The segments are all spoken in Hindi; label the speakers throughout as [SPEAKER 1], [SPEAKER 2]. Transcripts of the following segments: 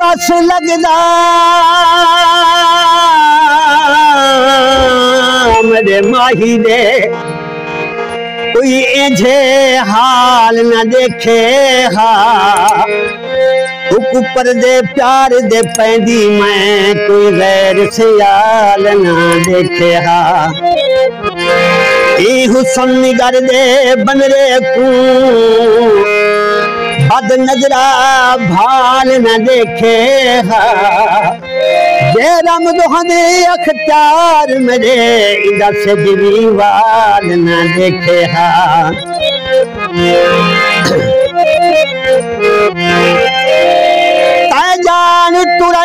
[SPEAKER 1] बस लगदा मेरे माही दे कोई एझे हाल न देखे हा ऊपर दे प्यार दे पैंदी मैं कोई गैर ख्याल न देखे हा ई हुसन निगर दे बनरे को बद नजरा भाल न देखे हा जेरम दोहने अख्तियार मेरे इदा से दीवार न देखे हा जान तुड़े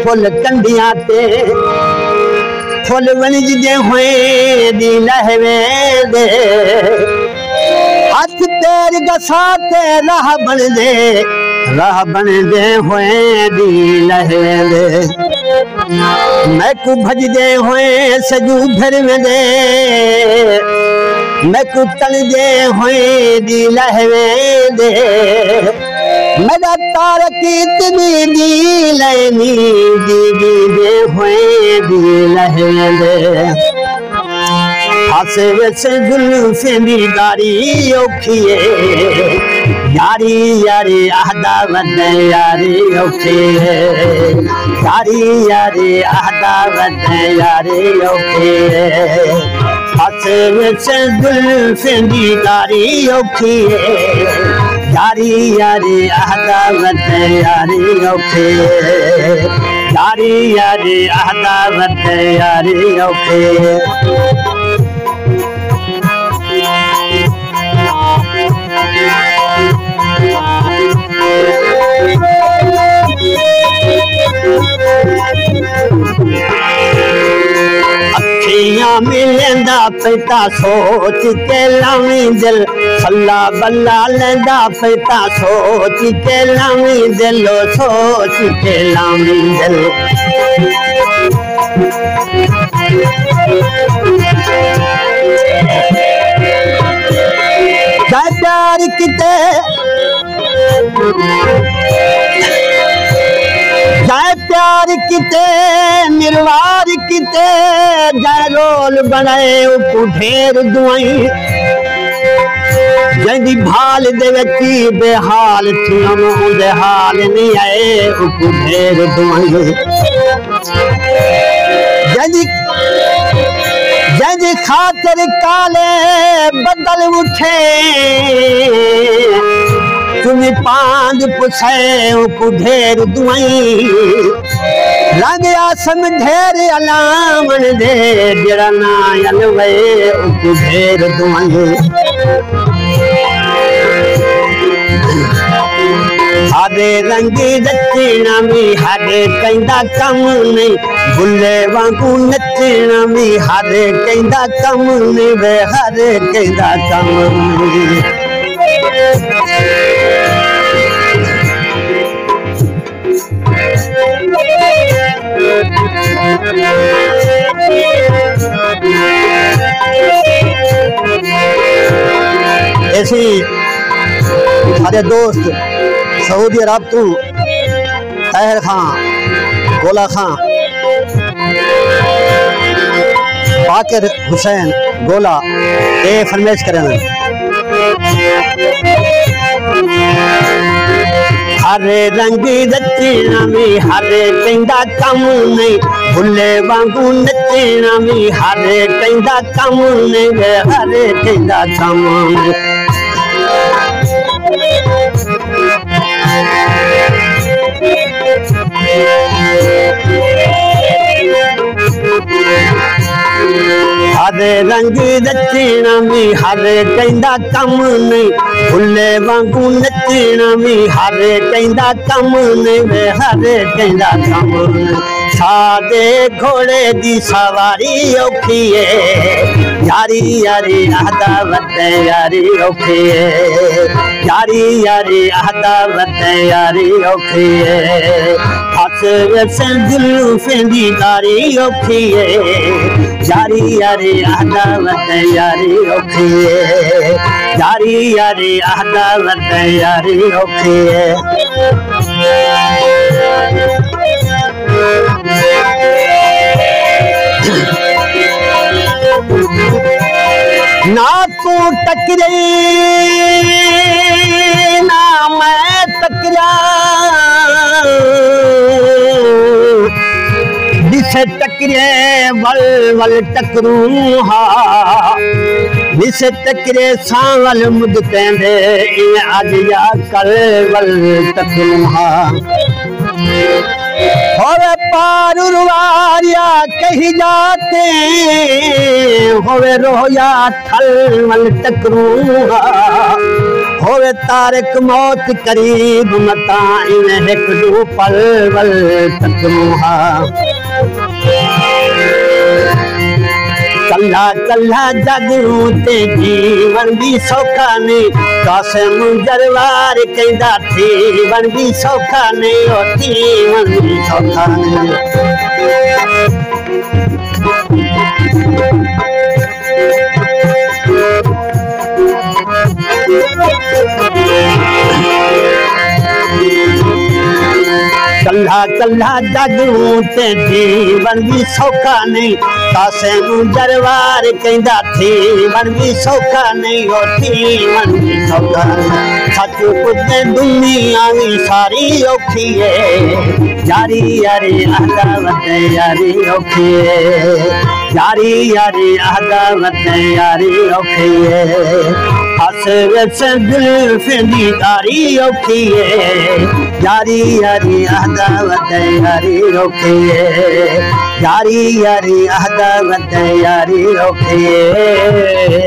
[SPEAKER 1] फुल कंडियां ते फुल वणजदे हुए दी लहवे दे हाथ पैर गसा ते राह बन दे हुए दी लहवे दे मैं को भजदे हुए सजू भर में दे मैं कुतन दे हुए दी लहवे दे मेरा तारकी तभी दी लैनी दी दे हुए दी लहवे दे हासे वैसे जुल्फे दी दारी औखिए यारी यारी आहदा वदे यारी औखिए यारी यारी आहदा वदे यारी औखिए हासे वैसे जुल्फे दी दारी औखिए यारी यारी आहदा वदे यारी औखिए यारी यारी आहदा वदे यारी औखिए अखियां मिलेंदा पैता सोच के लावी दिल सल्ला बल्ला लेंदा पैता सोच के लावी दिल सोच के लावी दिल प्यार किते जाए प्यार किते निर्वार किते जाए रोल बनाए उको ढेर दुआई जंदी भाल दे वची बेहाल थी हम उदे हाल नहीं आए उको ढेर दुआई जंदी खातिर काले बदल उठे तुम्हें पांच पुछे उको ढेर दुआई रंग आसम ढेर अलामन दे जरा ना अलवे उको ढेर दुआई हादे रंगी नचना भी हादे कहंदा कम नहीं बुले वांगू नचना भी हादे कहंदा कम नहीं वे हादे कहंदा कम नहीं ऐसी हमारे दोस्त सऊदी अरब तू ताहिर खान गोला खान बाकिर हुसैन गोला ये फरमाइश करें हरे रंगी नचना भी हरे कहंदा कम नहीं भुले वांगू नचना भी हरे कहंदा कम नहीं वे हरे कहंदा कम नहीं हरे रंग नचना भी हरे कहंदा कम नहीं भुले वांगू नचना भी हरे कहंदा कम नहीं वे हरे कहंदा कम नहीं सादे घोड़े दी सवारी औखी है यारी यारी आहदा वदे यारी औखी है यारी यारी आहदा वदे यारी औखी है हस वैसे जुल्फे दी दारी औखी है यारी यारी अहदावत यारी औखी है यारी यारी अहदावत यारी औखी है ना तू टकरी ना मैं टकरा जिसे टकरे वल वल टकरूं हा जिसे टकरे सांवल मुदते दे आज या कल वल टकरूं हा होवे पारुरवारिया कही जाते होवे रोया थल वल टकरूं हा होवे तारक मौत करीब मता इन एक दू पल वल टकरूं हा कल्ला कल्ला जगरूं ते जीवन भी सौखा नहीं कासम जरवार कहंदा जीवन भी सौखा नहीं ओ जीवन भी सौखा नहीं कल्ला कल्ला जगरूं ते जीवन भी सौखा नहीं कासे जरवार कहंदा जीवन भी सौखा नहीं हो जीवन भी सौखा सच पुछे दुनिया भी सारी औखी है यारी यारी अहदावत यारी औखी है यारी यारी अहदावत यारी औखी है हस दिल फिंदी यारी औखी है यारी यारी अहदावत यारी औखी है यारी यारी अहदावत यारी औखी है